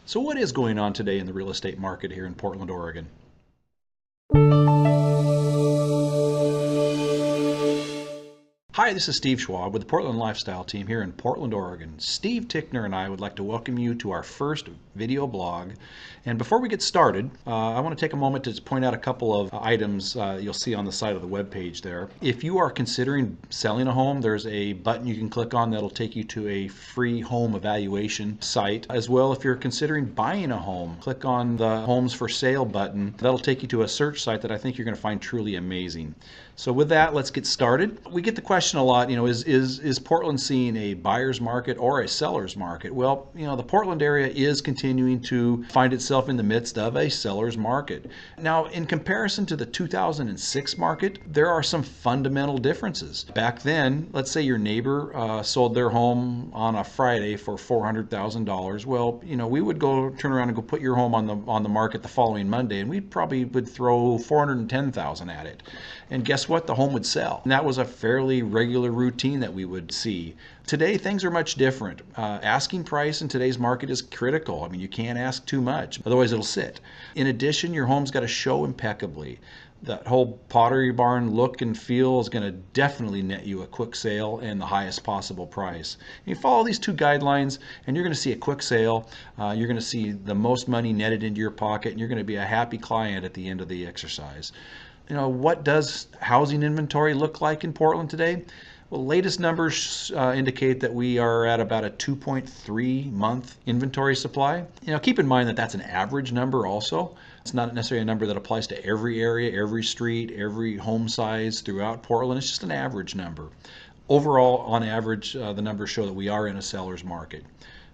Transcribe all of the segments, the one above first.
So what is going on today in the real estate market here in Portland, Oregon? Hi, this is Steve Schwab with the Portland Lifestyle Team here in Portland, Oregon. Steve Tickner and I would like to welcome you to our first video blog. And before we get started, I want to take a moment to point out a couple of items you'll see on the side of the web page there. If you are considering selling a home, there's a button you can click on that'll take you to a free home evaluation site. As well, if you're considering buying a home, click on the Homes for Sale button. That'll take you to a search site that I think you're going to find truly amazing. So with that, let's get started. We get the question a lot, is Portland seeing a buyer's market or a seller's market? Well, the Portland area is continuing to find itself in the midst of a seller's market. Now, in comparison to the 2006 market, there are some fundamental differences. Back then, let's say your neighbor sold their home on a Friday for $400,000. Well, we would go turn around and go put your home on the market the following Monday, and we probably would throw $410,000 at it. And guess what? The home would sell. And that was a fairly regular routine that we would see. Today, things are much different. Asking price in today's market is critical. I mean, you can't ask too much, otherwise it'll sit. In addition, your home's got to show impeccably. That whole Pottery Barn look and feel is going to definitely net you a quick sale and the highest possible price. And you follow these two guidelines and you're going to see a quick sale. You're going to see the most money netted into your pocket, and you're going to be a happy client at the end of the exercise. What does housing inventory look like in Portland today? Well, latest numbers indicate that we are at about a 2.3 month inventory supply. Keep in mind that that's an average number also. It's not necessarily a number that applies to every area, every street, every home size throughout Portland. It's just an average number. Overall, on average, the numbers show that we are in a seller's market.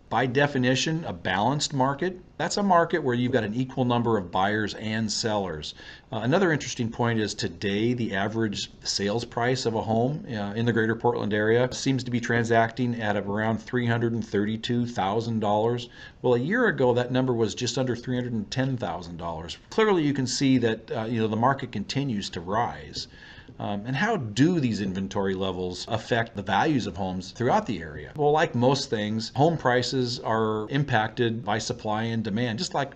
By definition, a balanced market, that's a market where you've got an equal number of buyers and sellers. Another interesting point is today the average sales price of a home in the greater Portland area seems to be transacting at around $332,000. Well, a year ago that number was just under $310,000. Clearly you can see that the market continues to rise. And how do these inventory levels affect the values of homes throughout the area? Well, like most things, home prices are impacted by supply and demand, just like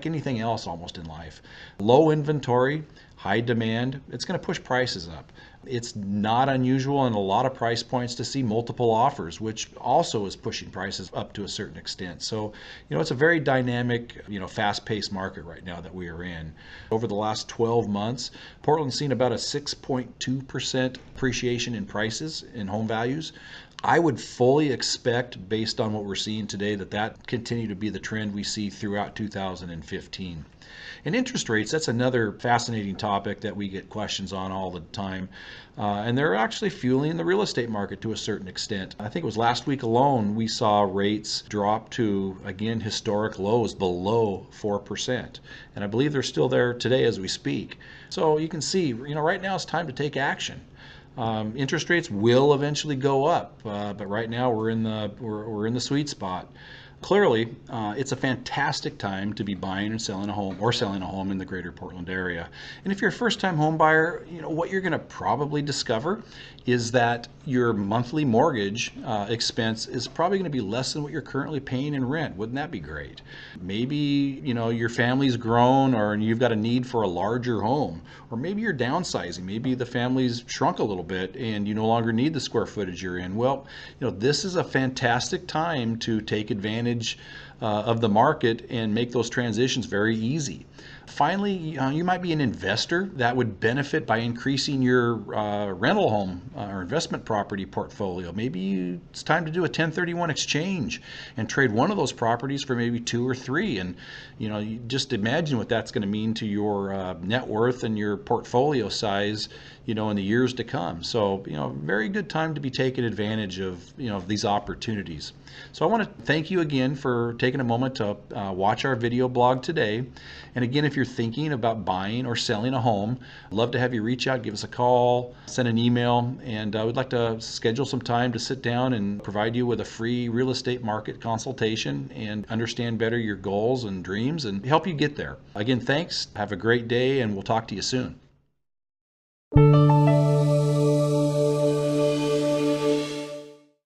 anything else almost in life. Low inventory, high demand, it's going to push prices up. It's not unusual in a lot of price points to see multiple offers, which also is pushing prices up to a certain extent. So, it's a very dynamic, fast-paced market right now that we are in. Over the last 12 months, Portland's seen about a 6.2% appreciation in prices in home values. I would fully expect, based on what we're seeing today, that continue to be the trend we see throughout 2015. And interest rates, that's another fascinating topic that we get questions on all the time. And they're actually fueling the real estate market to a certain extent. I think it was last week alone we saw rates drop to, again, historic lows below 4%. And I believe they're still there today as we speak. So you can see, right now it's time to take action. Interest rates will eventually go up, but right now we're in the sweet spot. Clearly, it's a fantastic time to be buying and selling a home in the greater Portland area. And if you're a first-time home buyer, what you're going to probably discover is that your monthly mortgage expense is probably going to be less than what you're currently paying in rent. Wouldn't that be great? Maybe, your family's grown or you've got a need for a larger home, or maybe you're downsizing. Maybe the family's shrunk a little bit and you no longer need the square footage you're in. Well, this is a fantastic time to take advantage of the market and make those transitions very easy. Finally, you might be an investor that would benefit by increasing your rental home or investment property portfolio. Maybe it's time to do a 1031 exchange and trade one of those properties for maybe two or three. And you just imagine what that's going to mean to your net worth and your portfolio size, in the years to come. So, very good time to be taking advantage of, these opportunities. So I want to thank you again for taking a moment to watch our video blog today. And again, if you're thinking about buying or selling a home, I'd love to have you reach out, give us a call, send an email, and we'd like to schedule some time to sit down and provide you with a free real estate market consultation and understand better your goals and dreams and help you get there. Again, thanks. Have a great day, and we'll talk to you soon.